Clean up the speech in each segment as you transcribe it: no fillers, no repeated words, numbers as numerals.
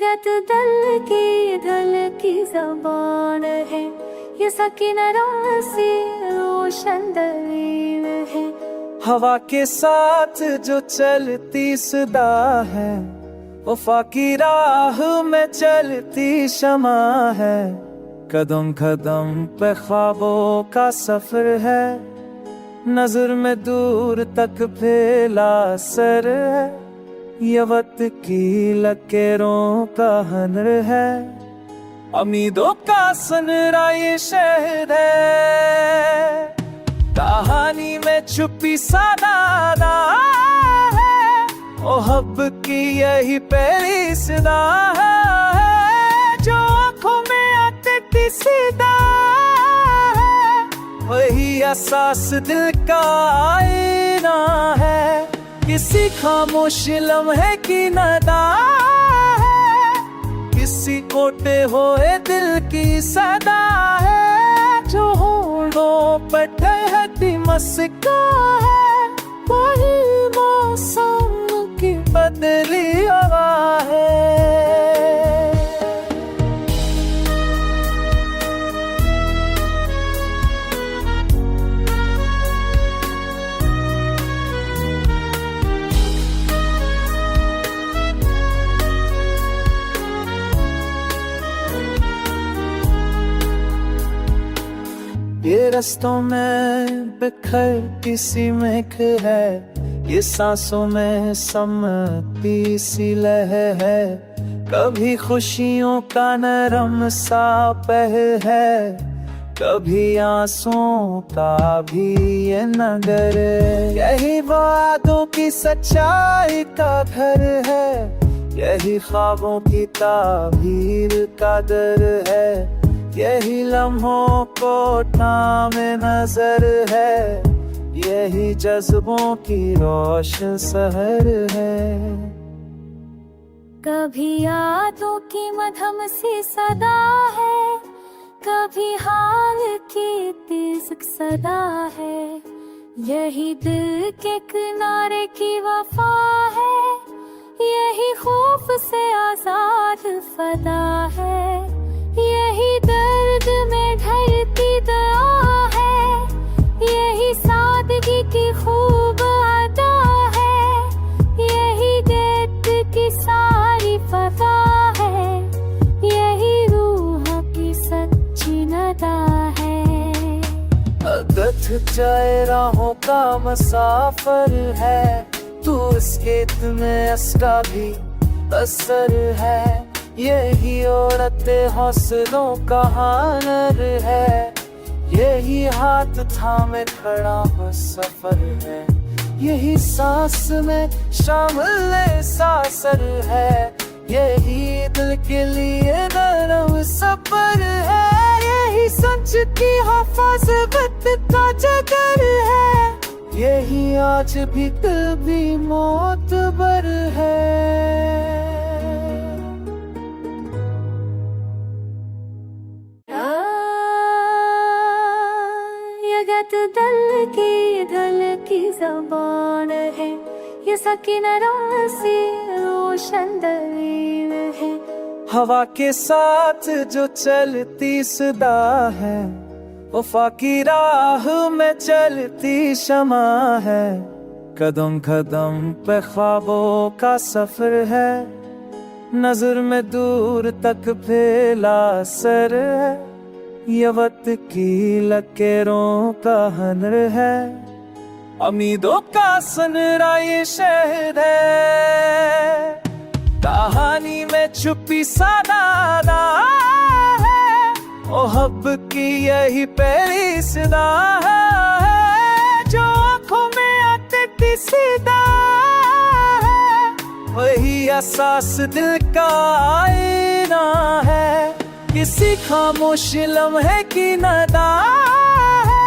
यत दल की ज़बान है, ये सकीनरों से रोशन दलील है। हवा के साथ जो चलती सदा है, वफा की राह में चलती शमा है। कदम कदम पे ख्वाबों का सफर है, नजर में दूर तक फैला सर है। ये वक्त की लकीरों का हनर है, उम्मीदों का सनरा ये शहर है। कहानी में छुपी सदा है, मोहब्बत की यही पहली सदा है। जो आँखों में आती सीधा है, वही एहसास दिल का आईना है। किसी खामोश लम्हे की नदा है, किसी कोटे हुए दिल की सदा है। जो होठों पर ठहरती मस्का है, वही मौसम की बदली हवा है। ये रस्तों में बिखर किसी महक है, ये सांसों में समती सी लहर है। कभी खुशियों का नरम सा पहर है, कभी आंसुओं का भी ये नगर। यही वादों की सच्चाई का घर है, यही ख्वाबों की ताबीर का दर है। यही लम्हों को थामे नजर है, यही जज्बों की रोशन सहर है। कभी यादों की मधम सी सदा है, कभी हाल की तेज सदा है। यही दिल के किनारे की वफा है, यही खौफ से आजाद फदा है। यही दर्द में ढलती दया है, यही सादगी की खूब अदा है। यही देत की सारी फता है, यही रूह की सच्ची नदा है। अगथ जाए राहों का मुसाफिर है, तू इस खेत में असरा भी असर है। यही औरत हौसलों का हानर है, यही हाथ थामे खड़ा हो सफर है। यही सांस में शामिल सासर है, यही दिल के लिए नरम सफर है। यही सच की हिफाजत का जगर है, यही आज भी कभी मोतबर है। यत दल की ज़बान है, ये सकीनरों से रोशन दलील है। हवा के साथ जो चलती सदा है, वफा की राह में चलती शमा है। कदम कदम पे ख्वाबों का सफर है, नजर में दूर तक फैला सर है। ये वक्त की लकीरों का हनर है, उम्मीदों का सनरा ये शहर है। कहानी में छुपी सदा है, मोहब्बत की यही पहली सदा है। जो आँखों में आती सीधा है, वही एहसास दिल का आईना है। किसी खामोश लम्हे की नदा है,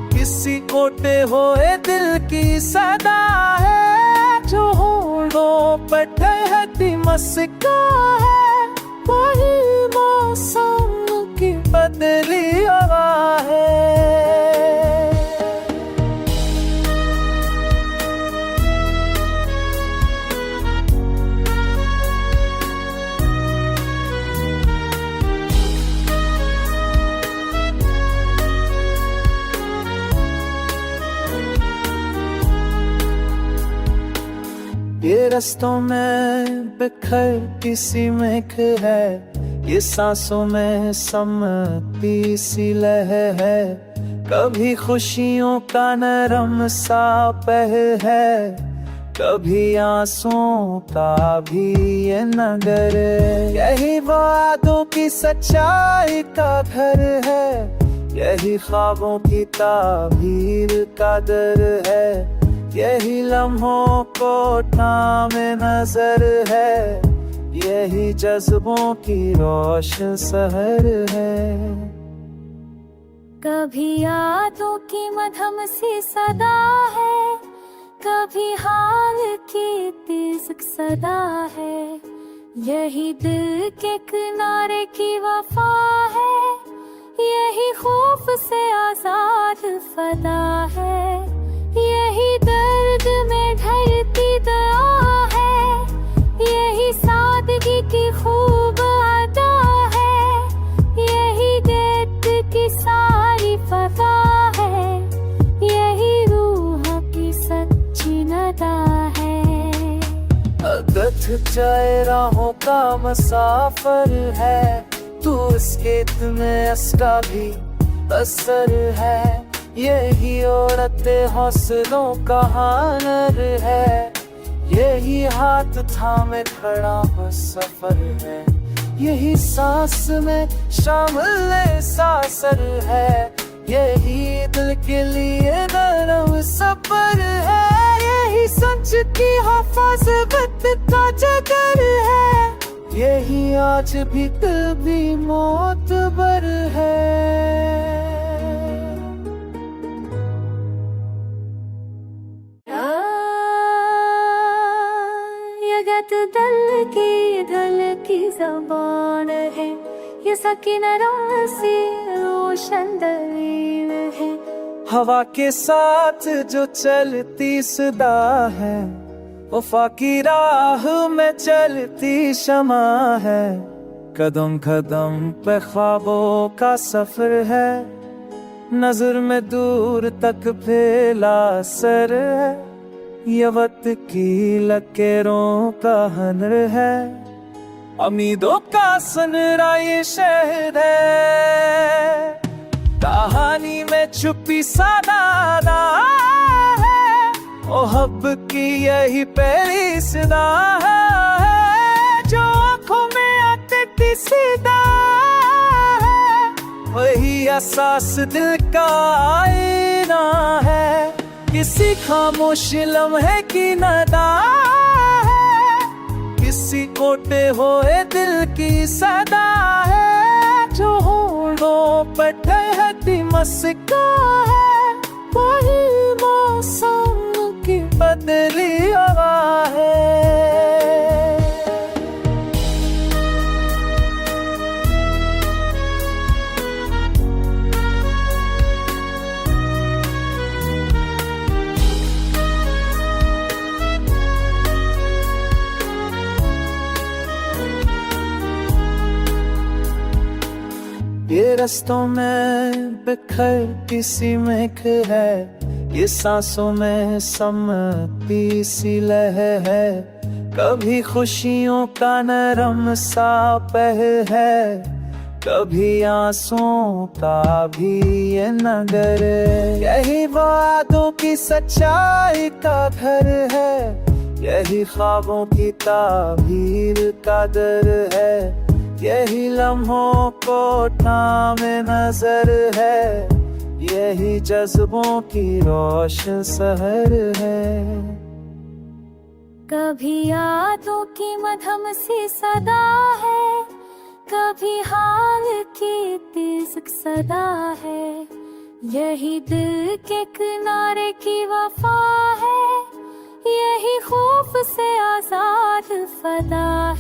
किसी कोटे हुए दिल की सदा है। जो होठों पर ठहरती मस्का है, वही मौसम की बदली हवा है। ये रस्तों में बिखर किसी महक है, ये सांसों में समती सी लहर है। कभी खुशियों का नरम सा पह है, कभी आंसुओं का भी ये नगर। यही वादों की सच्चाई का घर है, यही ख्वाबों की ताबीर का दर है। यही लम्हों को थामे नजर है, यही जज्बों की रोशन सहर है। कभी यादों की मधम सी सदा है, कभी हाल की तेज सदा है। यही दिल के किनारे की वफा है, यही खौफ से आजाद फदा है। यही दर्द में ढलती दया है, यही सादगी की खूब अदा है। यही गेट की सारी फजा है, यही रूह की सच्ची नदा है। अगथ जाए राहों का मसाफर है, तू इस खेत में असका भी असर है। यही औरत हौसलों का हानर है, यही हाथ थामे खड़ा हो सफर है। यही सांस में शामिल सासर है, यही दिल के लिए नरम सफर है। यही सच की हिफाजत का जगर है, यही आज भी कभी मोतबर है। दल की ज़बान है, ये सकीन से रोशन दलील है। हवा के साथ जो चलती सदा है, वफा की राह में चलती शमा है। कदम कदम पे ख्वाबों का सफर है, नजर में दूर तक फैला सर है। ये वक्त की लकीरों का हनर है, उम्मीदों का सनरा ये शहर है। कहानी में छुपी सादा है, ओ हब की यही पहली सदा है। जो आँखों में आती सीधा है, वही एहसास दिल का आईना है। किसी खामोश लम्हे की नदा है, किसी कोटे हुए दिल की सदा है। जो होठों पर ठहरती मस्का है, वही मौसम की बदली हवा है। ये रस्तों में बिखर किसी महक है, ये सांसों में समती सी लहर है। कभी खुशियों का नरम सा पह है, कभी आंसुओं का भी ये नगर। यही वादों की सच्चाई का घर है, यही ख्वाबों की ताबीर का दर है। यही लम्हों को थामे नजर है, यही जज्बों की रोशन सहर है। कभी यादों की मधम सी सदा है, कभी हाल की तेज सदा है। यही दिल के किनारे की वफा है, यही खौफ से आजाद फदा